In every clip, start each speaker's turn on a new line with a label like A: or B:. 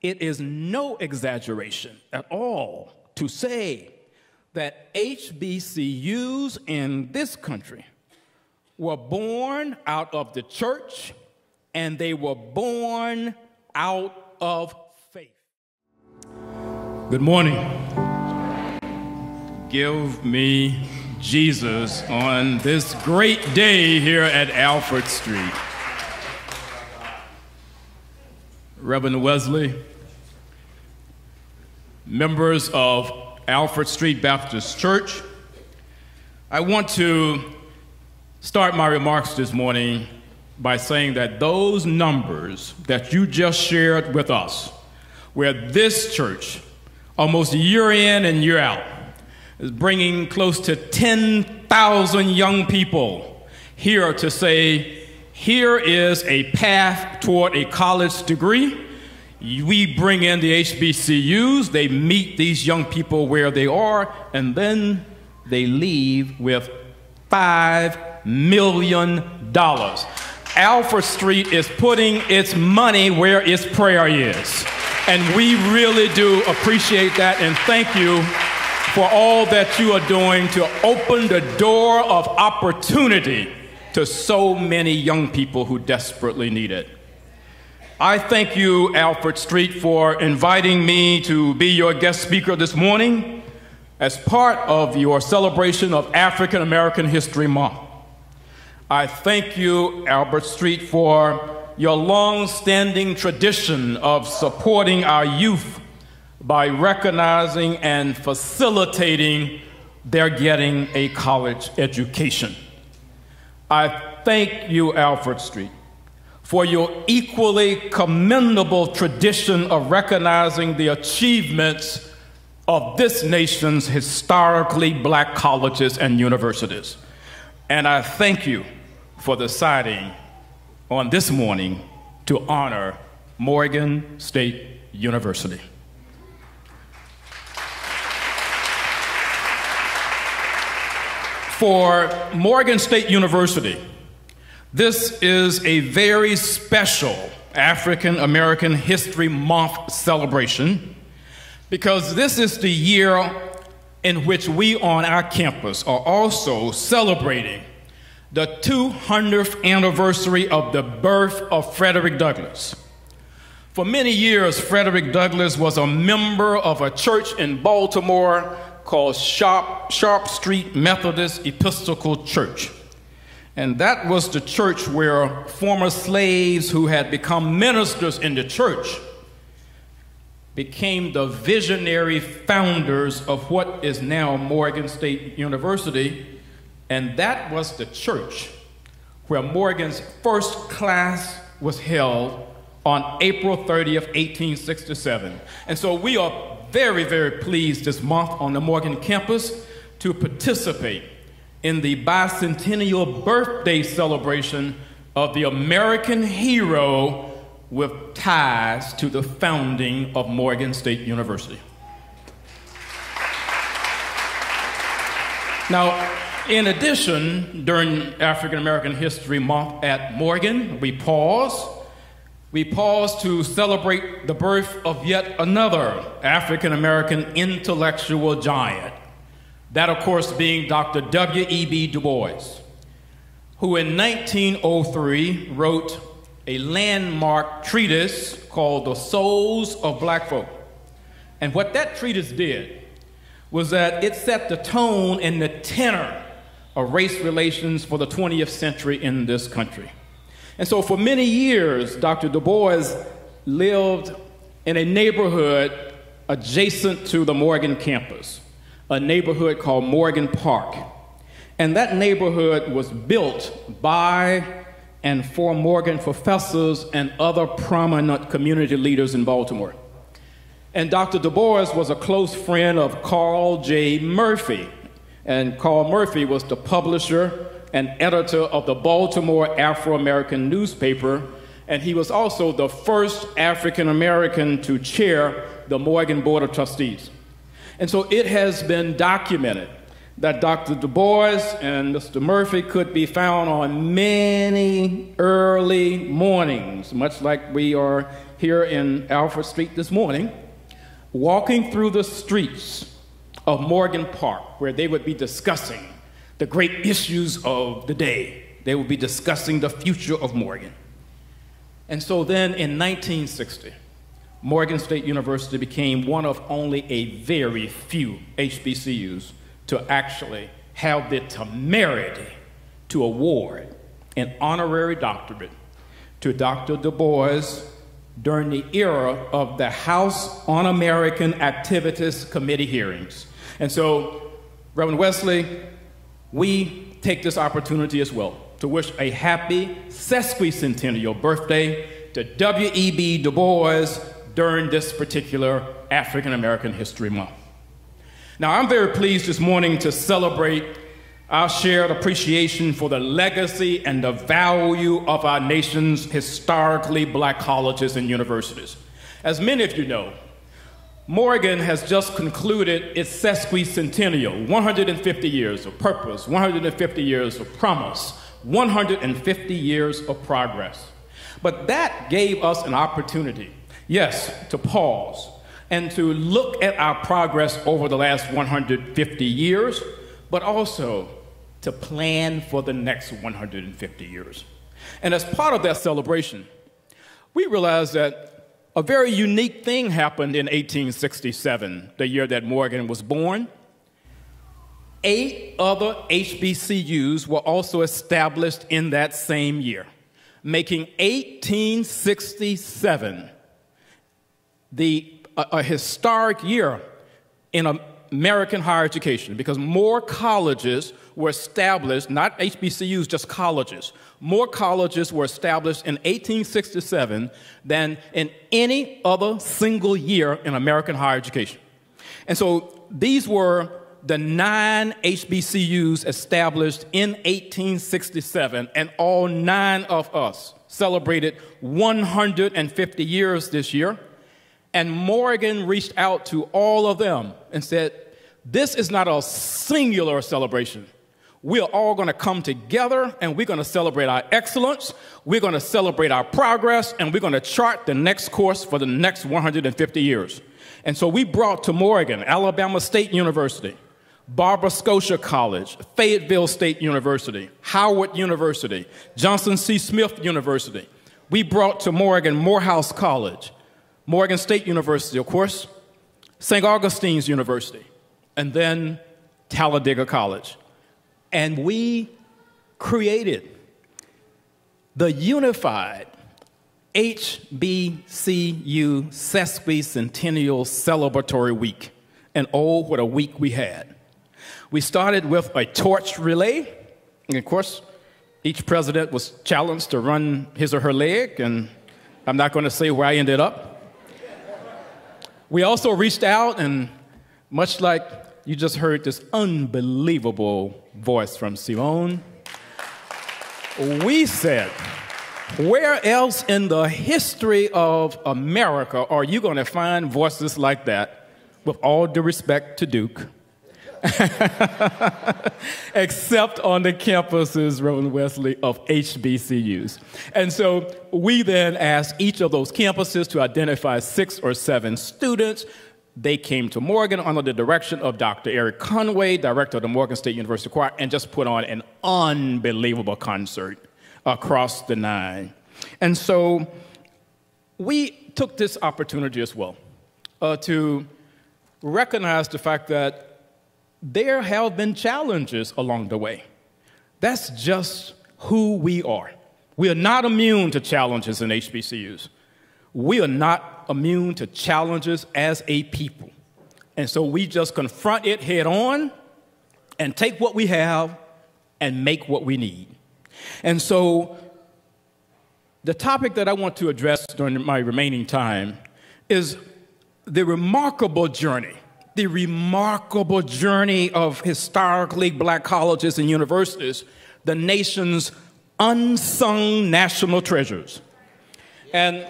A: It is no exaggeration at all to say that HBCUs in this country were born out of the church, and they were born out of faith. Good morning. Give me Jesus on this great day here at Alfred Street. Reverend Wesley, members of Alfred Street Baptist Church, I want to start my remarks this morning by saying that those numbers that you just shared with us, where this church, almost year in and year out, is bringing close to 10,000 young people here to say, here is a path toward a college degree. We bring in the HBCUs, they meet these young people where they are, and then they leave with $5 million. Alfred Street is putting its money where its prayer is. And we really do appreciate that, and thank you for all that you are doing to open the door of opportunity to so many young people who desperately need it. I thank you, Alfred Street, for inviting me to be your guest speaker this morning as part of your celebration of African American History Month. I thank you, Alfred Street, for your long-standing tradition of supporting our youth by recognizing and facilitating their getting a college education. I thank you, Alfred Street, for your equally commendable tradition of recognizing the achievements of this nation's historically black colleges and universities. And I thank you for deciding on this morning to honor Morgan State University. For Morgan State University, this is a very special African American History Month celebration because this is the year in which we on our campus are also celebrating the 200th anniversary of the birth of Frederick Douglass. For many years, Frederick Douglass was a member of a church in Baltimore called Sharp Street Methodist Episcopal Church. And that was the church where former slaves who had become ministers in the church became the visionary founders of what is now Morgan State University. And that was the church where Morgan's first class was held on April 30th, 1867. And so we are very, very pleased this month on the Morgan campus to participate in the bicentennial birthday celebration of the American hero with ties to the founding of Morgan State University. Now, in addition, during African American History Month at Morgan, we pause to celebrate the birth of yet another African American intellectual giant. That, of course, being Dr. W.E.B. Du Bois, who in 1903 wrote a landmark treatise called The Souls of Black Folk. And what that treatise did was that it set the tone and the tenor of race relations for the 20th century in this country. And so for many years, Dr. Du Bois lived in a neighborhood adjacent to the Morgan campus, a neighborhood called Morgan Park. And that neighborhood was built by and for Morgan professors and other prominent community leaders in Baltimore. And Dr. Du Bois was a close friend of Carl J. Murphy. And Carl Murphy was the publisher and editor of the Baltimore Afro-American newspaper, and he was also the first African-American to chair the Morgan Board of Trustees. And so it has been documented that Dr. Du Bois and Mr. Murphy could be found on many early mornings, much like we are here in Alfred Street this morning, walking through the streets of Morgan Park, where they would be discussing the great issues of the day. They would be discussing the future of Morgan. And so then in 1960, Morgan State University became one of only a very few HBCUs to actually have the temerity to award an honorary doctorate to Dr. Du Bois during the era of the House Un-American Activities Committee hearings. And so, Reverend Wesley, we take this opportunity as well to wish a happy sesquicentennial birthday to W.E.B. Du Bois during this particular African American History Month. Now, I'm very pleased this morning to celebrate our shared appreciation for the legacy and the value of our nation's historically black colleges and universities. As many of you know, Morgan has just concluded its sesquicentennial, 150 years of purpose, 150 years of promise, 150 years of progress. But that gave us an opportunity, yes, to pause and to look at our progress over the last 150 years, but also to plan for the next 150 years. And as part of that celebration, we realized that a very unique thing happened in 1867, the year that Morgan was born. 8 other HBCUs were also established in that same year, making 1867 a historic year in American higher education, because more colleges were established, not HBCUs, just colleges. More colleges were established in 1867 than in any other single year in American higher education. And so these were the 9 HBCUs established in 1867, and all 9 of us celebrated 150 years this year. And Morgan reached out to all of them and said, this is not a singular celebration. We're all going to come together, and we're going to celebrate our excellence, we're going to celebrate our progress, and we're going to chart the next course for the next 150 years. And so we brought to Morgan, Alabama State University, Barbara Scotia College, Fayetteville State University, Howard University, Johnson C. Smith University. We brought to Morgan Morehouse College, Morgan State University, of course, St. Augustine's University, and then Talladega College. And we created the unified HBCU Sesquicentennial Celebratory Week. And oh, what a week we had. We started with a torch relay. And of course, each president was challenged to run his or her leg, and I'm not going to say where I ended up. We also reached out, and much like you just heard this unbelievable voice from Simone, we said, where else in the history of America are you going to find voices like that, with all due respect to Duke, except on the campuses, Reverend Wesley, of HBCUs. And so we then asked each of those campuses to identify 6 or 7 students. They came to Morgan under the direction of Dr. Eric Conway, director of the Morgan State University Choir, and just put on an unbelievable concert across the 9. And so we took this opportunity as well to recognize the fact that there have been challenges along the way. That's just who we are. We are not immune to challenges in HBCUs. We are not immune to challenges as a people. And so we just confront it head on and take what we have and make what we need. And so the topic that I want to address during my remaining time is the remarkable journey of historically black colleges and universities, the nation's unsung national treasures. And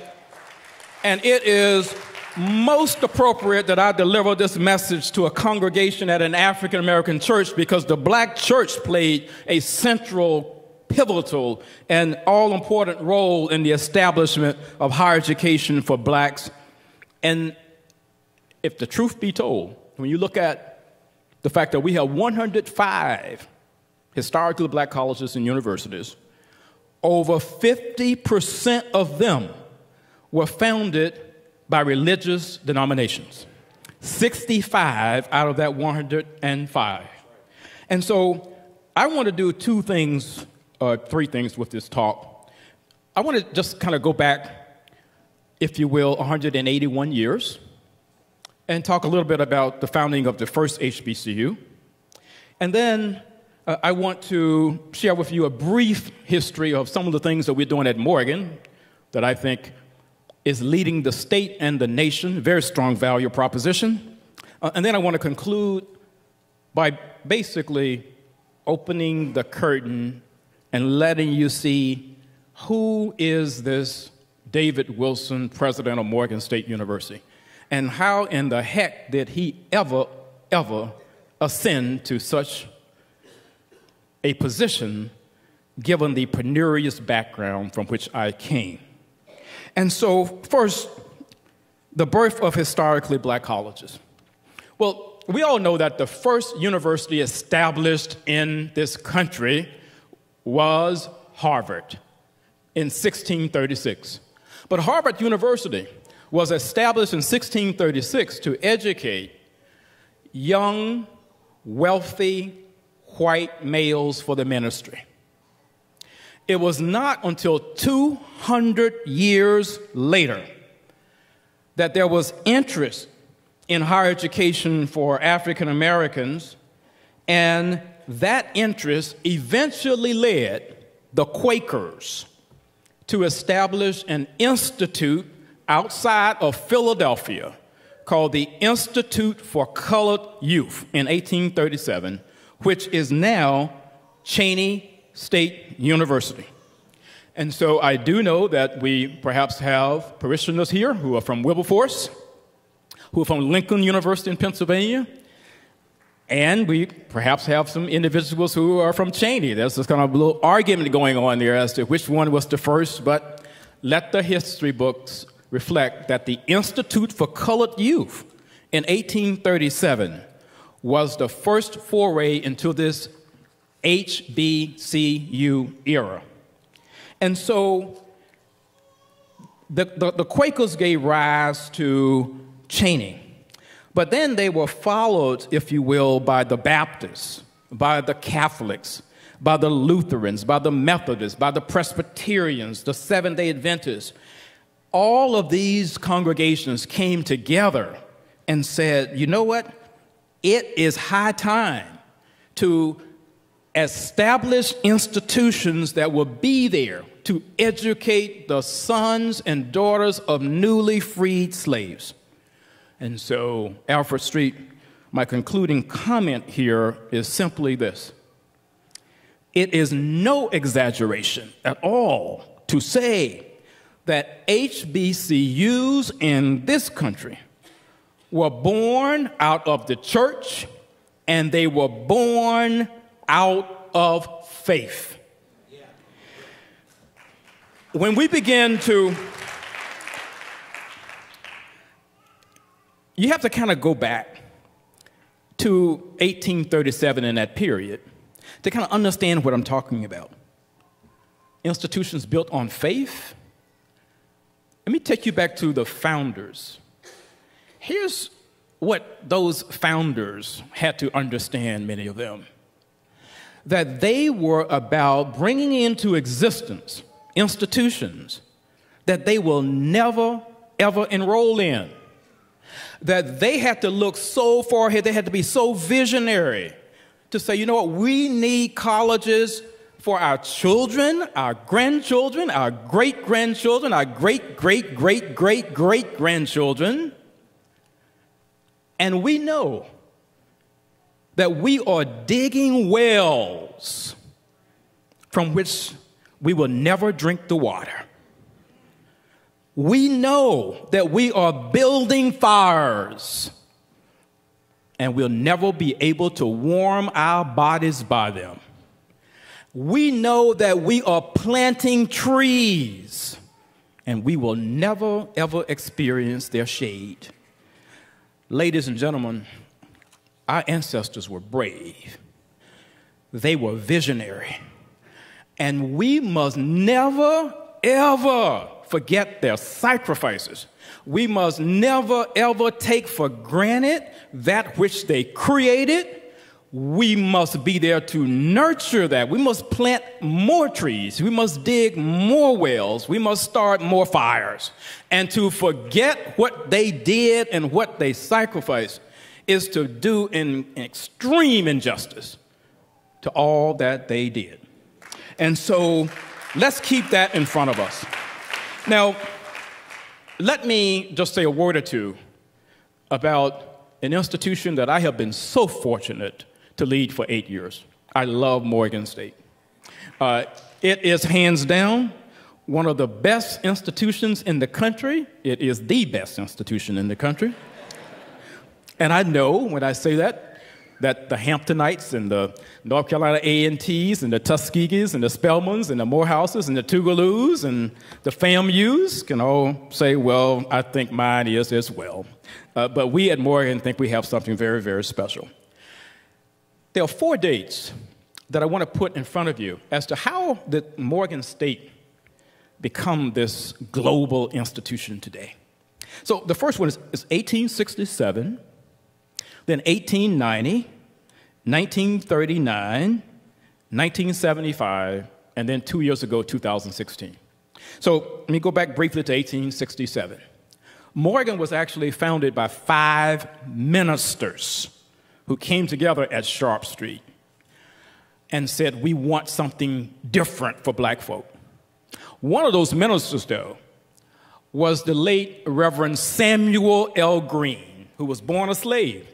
A: it is most appropriate that I deliver this message to a congregation at an African American church because the black church played a central, pivotal, and all-important role in the establishment of higher education for blacks. And if the truth be told, when you look at the fact that we have 105 historically black colleges and universities, over 50% of them were founded by religious denominations. 65 out of that 105. And so I want to do three things with this talk. I want to just kind of go back, if you will, 181 years and talk a little bit about the founding of the first HBCU. And then I want to share with you a brief history of some of the things that we're doing at Morgan that I think is leading the state and the nation, very strong value proposition. And then I want to conclude by basically opening the curtain and letting you see who is this David Wilson, president of Morgan State University, and how in the heck did he ever ascend to such a position given the penurious background from which I came. And so, first, the birth of historically black colleges. Well, we all know that the first university established in this country was Harvard in 1636. But Harvard University was established in 1636 to educate young, wealthy, white males for the ministry. It was not until 200 years later that there was interest in higher education for African Americans, and that interest eventually led the Quakers to establish an institute outside of Philadelphia called the Institute for Colored Youth in 1837, which is now Cheyney State University. And so I do know that we perhaps have parishioners here who are from Wilberforce, who are from Lincoln University in Pennsylvania, and we perhaps have some individuals who are from Cheyney. There's this kind of little argument going on there as to which one was the first, but let the history books reflect that the Institute for Colored Youth in 1837 was the first foray into this HBCU era. And so the Quakers gave rise to Cheyney, but then they were followed, if you will, by the Baptists, by the Catholics, by the Lutherans, by the Methodists, by the Presbyterians, the Seventh-day Adventists. All of these congregations came together and said, you know what? It is high time to establish institutions that will be there to educate the sons and daughters of newly freed slaves. And so, Alfred Street, my concluding comment here is simply this. It is no exaggeration at all to say that HBCUs in this country were born out of the church, and they were born out of faith. When we begin to, you have to kind of go back to 1837 in that period to kind of understand what I'm talking about. Institutions built on faith. Let me take you back to the founders. Here's what those founders had to understand, many of them, that they were about bringing into existence institutions that they will never, ever enroll in, that they had to look so far ahead, they had to be so visionary to say, you know what, we need colleges for our children, our grandchildren, our great-grandchildren, our great-great-great-great-great-grandchildren. And we know that we are digging wells from which we will never drink the water. We know that we are building fires, and we'll never be able to warm our bodies by them. We know that we are planting trees, and we will never, ever experience their shade. Ladies and gentlemen, our ancestors were brave. They were visionary. And we must never, ever forget their sacrifices. We must never, ever take for granted that which they created. We must be there to nurture that. We must plant more trees. We must dig more wells. We must start more fires. And to forget what they did and what they sacrificed is to do an extreme injustice to all that they did. And so let's keep that in front of us. Now, let me just say a word or two about an institution that I have been so fortunate to lead for 8 years. I love Morgan State. It is hands down one of the best institutions in the country. It is the best institution in the country. And I know when I say that the Hamptonites and the North Carolina A&Ts and the Tuskegees and the Spelmans and the Morehouses and the Tougaloo's and the FAMU's can all say, well, I think mine is as well. But we at Morgan think we have something very, very special. There are 4 dates that I want to put in front of you as to how did Morgan State become this global institution today. So the first one is 1867, then 1890, 1939, 1975, and then 2 years ago, 2016. So let me go back briefly to 1867. Morgan was actually founded by 5 ministers who came together at Sharp Street and said, we want something different for black folk. One of those ministers, though, was the late Reverend Samuel L. Green, who was born a slave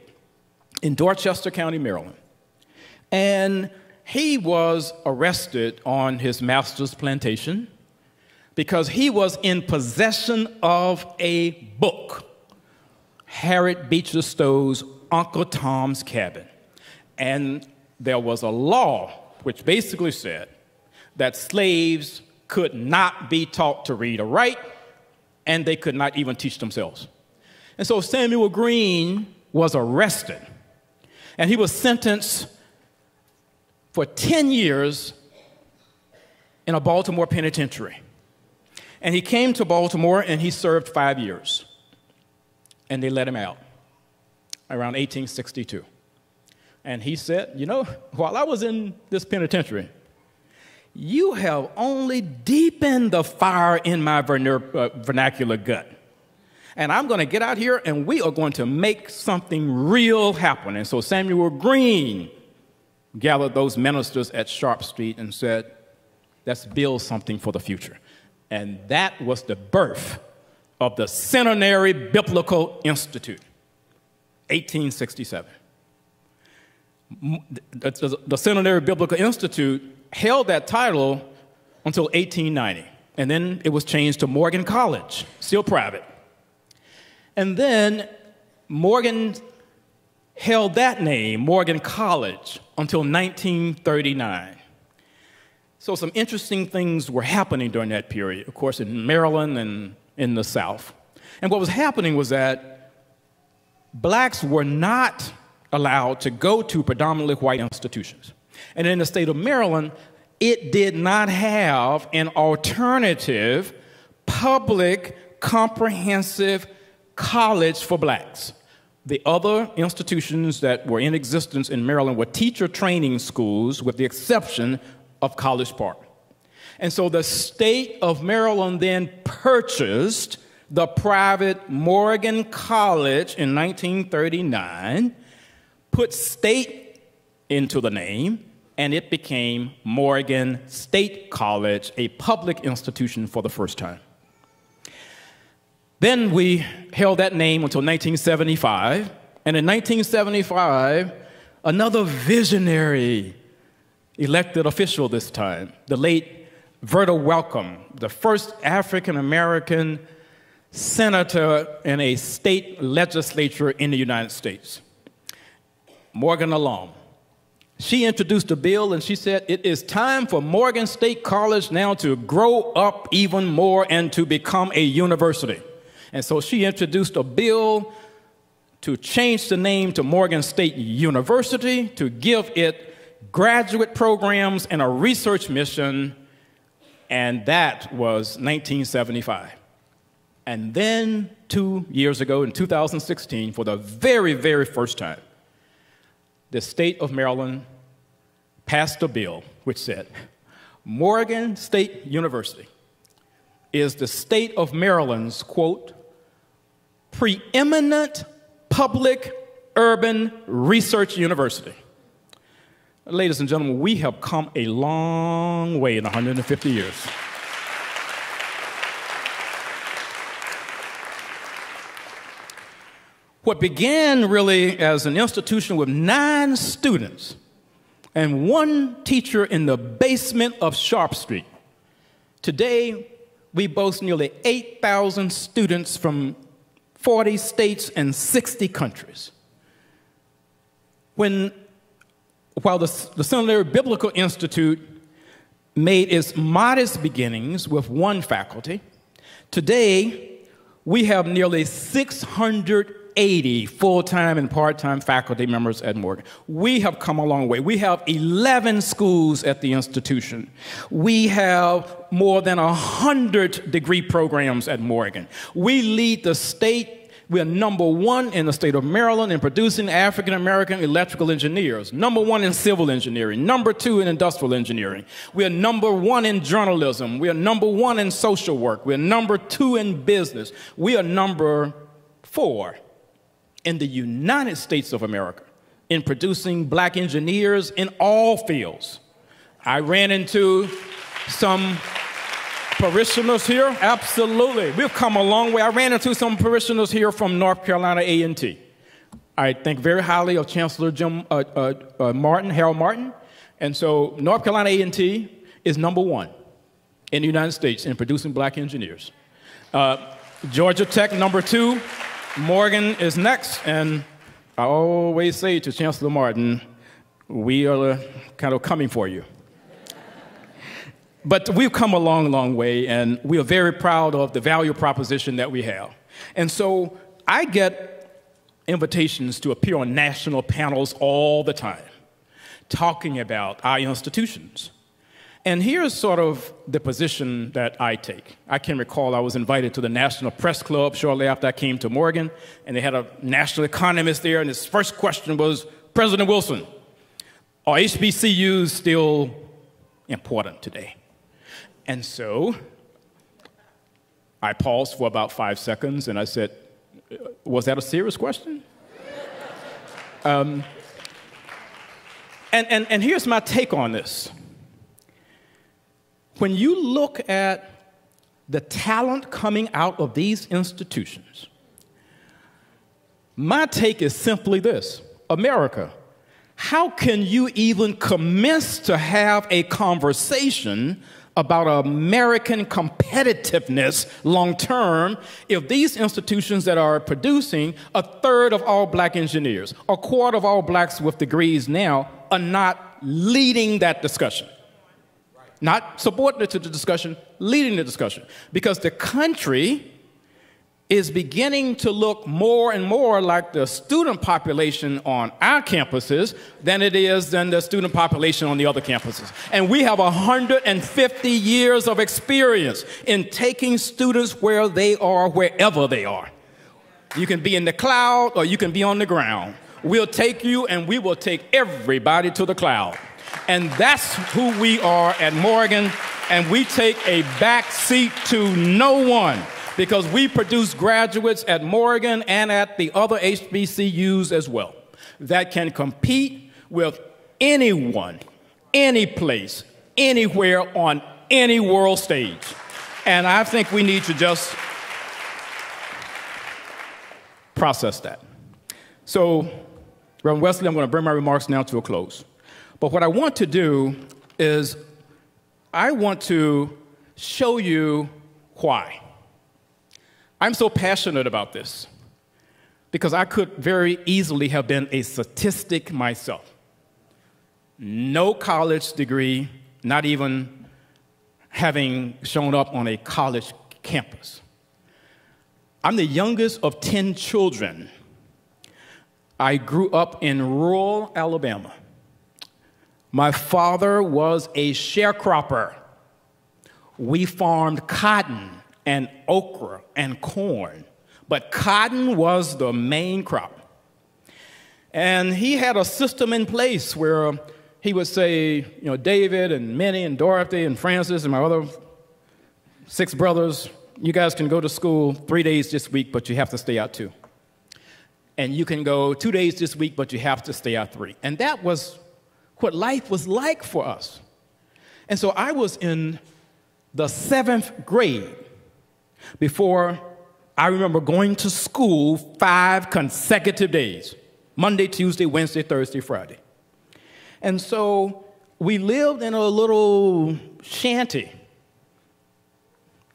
A: in Dorchester County, Maryland. And he was arrested on his master's plantation because he was in possession of a book, Harriet Beecher Stowe's Uncle Tom's Cabin. And there was a law which basically said that slaves could not be taught to read or write, and they could not even teach themselves. And so Samuel Green was arrested, and he was sentenced for 10 years in a Baltimore penitentiary. And he came to Baltimore, and he served 5 years. And they let him out around 1862. And he said, you know, while I was in this penitentiary, you have only deepened the fire in my vernacular gut. And I'm going to get out here, and we are going to make something real happen. And so Samuel Green gathered those ministers at Sharp Street and said, let's build something for the future. And that was the birth of the Centenary Biblical Institute, 1867. The Centenary Biblical Institute held that title until 1890, and then it was changed to Morgan College, still private. And then Morgan held that name, Morgan College, until 1939. So some interesting things were happening during that period, of course, in Maryland and in the South. And what was happening was that blacks were not allowed to go to predominantly white institutions. And in the state of Maryland, it did not have an alternative public comprehensive college for blacks. The other institutions that were in existence in Maryland were teacher training schools, with the exception of College Park. And so the state of Maryland then purchased the private Morgan College in 1939, put state into the name, and it became Morgan State College, a public institution for the first time. Then we held that name until 1975, and in 1975, another visionary elected official this time, the late Verta Welcome, the first African-American senator in a state legislature in the United States, Morgan alum. She introduced a bill and she said, it is time for Morgan State College now to grow up even more and to become a university. And so she introduced a bill to change the name to Morgan State University, to give it graduate programs and a research mission, and that was 1975. And then 2 years ago, in 2016, for the very, very first time, the state of Maryland passed a bill which said, Morgan State University is the state of Maryland's, quote, preeminent public urban research university. Ladies and gentlemen, we have come a long way in 150 years. What began really as an institution with 9 students and 1 teacher in the basement of Sharp Street, today we boast nearly 8,000 students from 40 states and 60 countries. While the Seminary Biblical Institute made its modest beginnings with 1 faculty, today we have nearly 680 full-time and part-time faculty members at Morgan. We have come a long way. We have 11 schools at the institution. We have more than 100 degree programs at Morgan. We lead the state. We are number 1 in the state of Maryland in producing African-American electrical engineers, number 1 in civil engineering, number 2 in industrial engineering. We are number 1 in journalism. We are number 1 in social work. We are number 2 in business. We are number 4 in the United States of America in producing black engineers in all fields. I ran into some parishioners here, absolutely. We've come a long way. I ran into some parishioners here from North Carolina A&T. I think very highly of Chancellor Harold Martin. And so North Carolina A&T is number 1 in the United States in producing black engineers. Georgia Tech, number 2. Morgan is next. And I always say to Chancellor Martin, we are kind of coming for you. But we've come a long, long way, and we are very proud of the value proposition that we have. And so I get invitations to appear on national panels all the time, talking about our institutions. And here's sort of the position that I take. I can recall I was invited to the National Press Club shortly after I came to Morgan, and they had a national economist there, and his first question was, President Wilson, are HBCUs still important today? And so I paused for about 5 seconds, and I said, was that a serious question? And here's my take on this. When you look at the talent coming out of these institutions, my take is simply this. America, how can you even commence to have a conversation about American competitiveness long-term if these institutions that are producing 1/3 of all black engineers, 1/4 of all blacks with degrees now are not leading that discussion? Not subordinate to the discussion, leading the discussion. Because the country is beginning to look more and more like the student population on our campuses than it is than the student population on the other campuses. And we have 150 years of experience in taking students where they are, wherever they are. You can be in the cloud or you can be on the ground. We'll take you and we will take everybody to the cloud. And that's who we are at Morgan, and we take a back seat to no one, because we produce graduates at Morgan and at the other HBCUs as well that can compete with anyone, any place, anywhere on any world stage. And I think we need to just process that. So, Reverend Wesley, I'm going to bring my remarks now to a close. But what I want to do is I want to show you why. I'm so passionate about this because I could very easily have been a statistic myself. No college degree, not even having shown up on a college campus. I'm the youngest of 10 children. I grew up in rural Alabama. My father was a sharecropper. We farmed cotton and okra and corn, but cotton was the main crop. And he had a system in place where he would say, David and Minnie and Dorothy and Francis and my other 6 brothers, you guys can go to school 3 days this week, but you have to stay out 2. And you can go 2 days this week, but you have to stay out 3. And that was what life was like for us. And so I was in the 7th grade before I remember going to school 5 consecutive days, Monday, Tuesday, Wednesday, Thursday, Friday. And so we lived in a little shanty,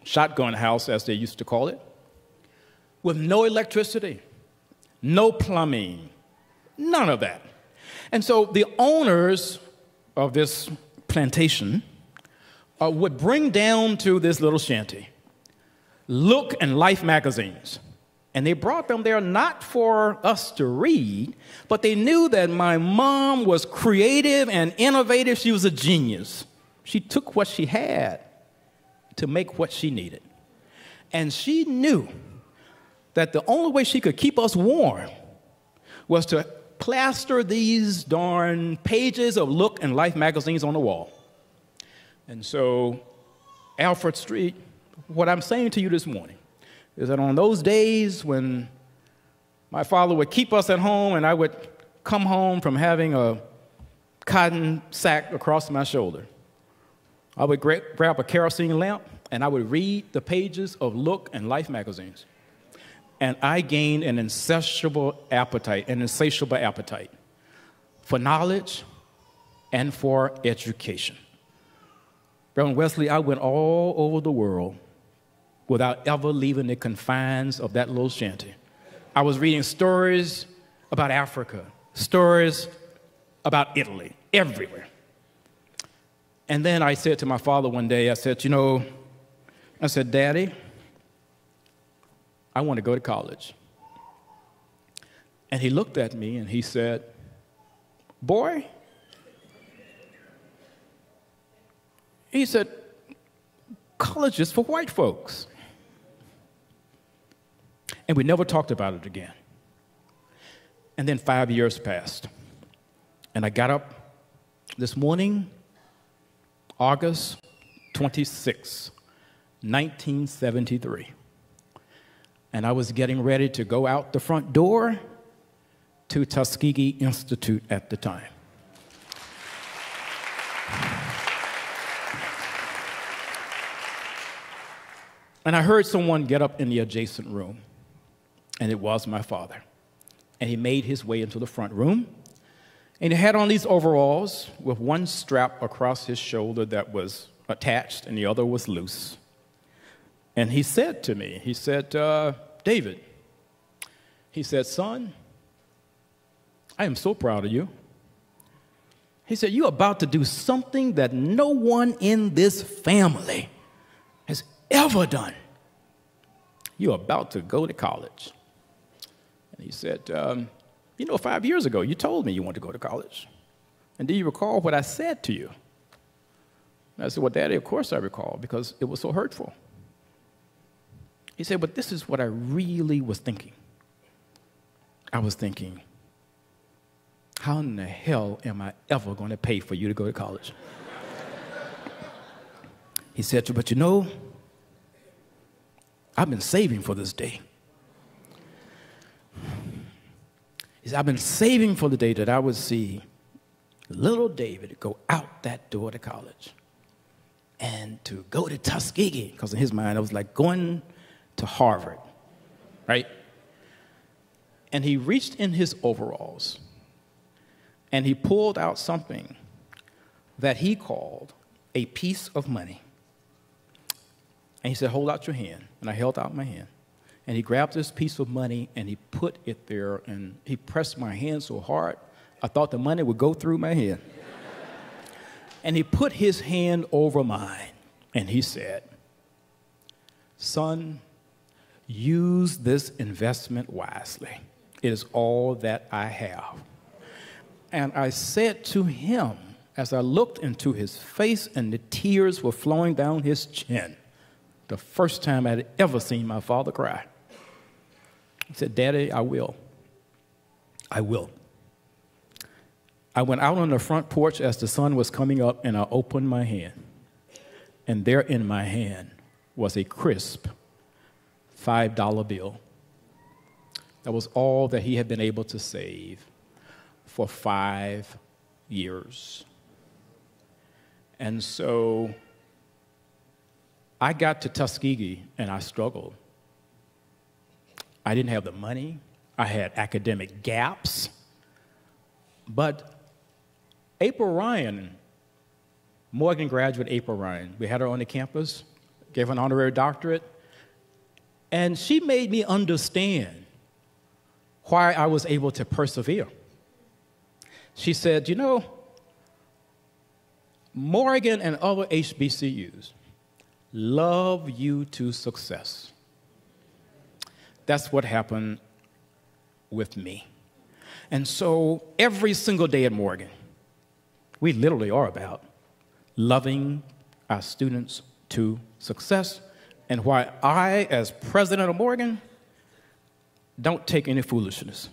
A: shotgun house, as they used to call it, with no electricity, no plumbing, none of that. And so the owners of this plantation would bring down to this little shanty Look and Life magazines. And they brought them there not for us to read, but they knew that my mom was creative and innovative. She was a genius. She took what she had to make what she needed. And she knew that the only way she could keep us warm was to plaster these darn pages of Look and Life magazines on the wall. And so, Alfred Street, what I'm saying to you this morning is that on those days when my father would keep us at home and I would come home from having a cotton sack across my shoulder, I would grab a kerosene lamp and I would read the pages of Look and Life magazines. And I gained an insatiable appetite for knowledge and for education. Reverend Wesley, I went all over the world without ever leaving the confines of that little shanty. I was reading stories about Africa, stories about Italy, everywhere. And then I said to my father one day, I said, Daddy, I want to go to college. And he looked at me and he said, boy, he said, college is for white folks. And we never talked about it again. And then 5 years passed. And I got up this morning, August 26, 1973. And I was getting ready to go out the front door to Tuskegee Institute at the time. And I heard someone get up in the adjacent room, and it was my father. And he made his way into the front room, and he had on these overalls with one strap across his shoulder that was attached and the other was loose. And he said to me, he said, David, he said, son, I am so proud of you. He said, you're about to do something that no one in this family has ever done. You're about to go to college. And he said, 5 years ago, you told me you wanted to go to college. And do you recall what I said to you? And I said, well, Daddy, of course I recall, because it was so hurtful. He said, but this is what I really was thinking. I was thinking, how in the hell am I ever going to pay for you to go to college? He said, but I've been saving for this day. He said, I've been saving for the day that I would see little David go out that door to college and to go to Tuskegee, because in his mind, it was like going to Harvard, right? And he reached in his overalls and he pulled out something that he called a piece of money. And he said, hold out your hand. And I held out my hand.
B: And he grabbed this piece of money and he put it there, and he pressed my hand so hard, I thought the money would go through my hand. And he put his hand over mine and he said, "Son, use this investment wisely. It is all that I have." And I said to him, as I looked into his face and the tears were flowing down his chin, the first time I had ever seen my father cry, he said, "Daddy, I will. I will." I went out on the front porch as the sun was coming up, and I opened my hand. And there in my hand was a crisp $5 bill. That was all that he had been able to save for 5 years. And so I got to Tuskegee, and I struggled. I didn't have the money. I had academic gaps. But April Ryan, Morgan graduate April Ryan, we had her on the campus, gave her an honorary doctorate, and she made me understand why I was able to persevere. She said, "You know, Morgan and other HBCUs love you to success." That's what happened with me. And so every single day at Morgan, we literally are about loving our students to success, and why I, as president of Morgan, don't take any foolishness.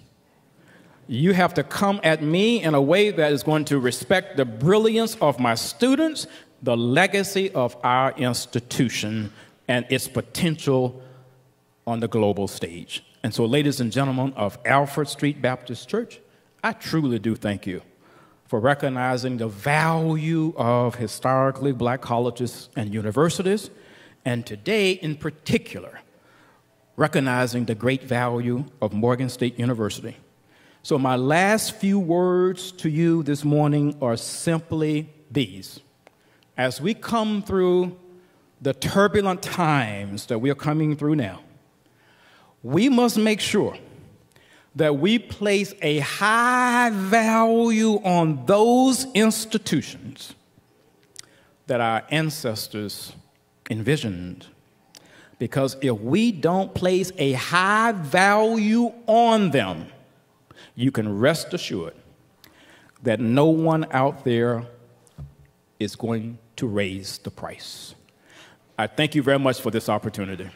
B: You have to come at me in a way that is going to respect the brilliance of my students, the legacy of our institution, and its potential on the global stage. And so, ladies and gentlemen of Alfred Street Baptist Church, I truly do thank you for recognizing the value of historically black colleges and universities, and today in particular, recognizing the great value of Morgan State University. So my last few words to you this morning are simply these. As we come through the turbulent times that we are coming through now, we must make sure that we place a high value on those institutions that our ancestors envisioned. Because if we don't place a high value on them, you can rest assured that no one out there is going to raise the price. I thank you very much for this opportunity.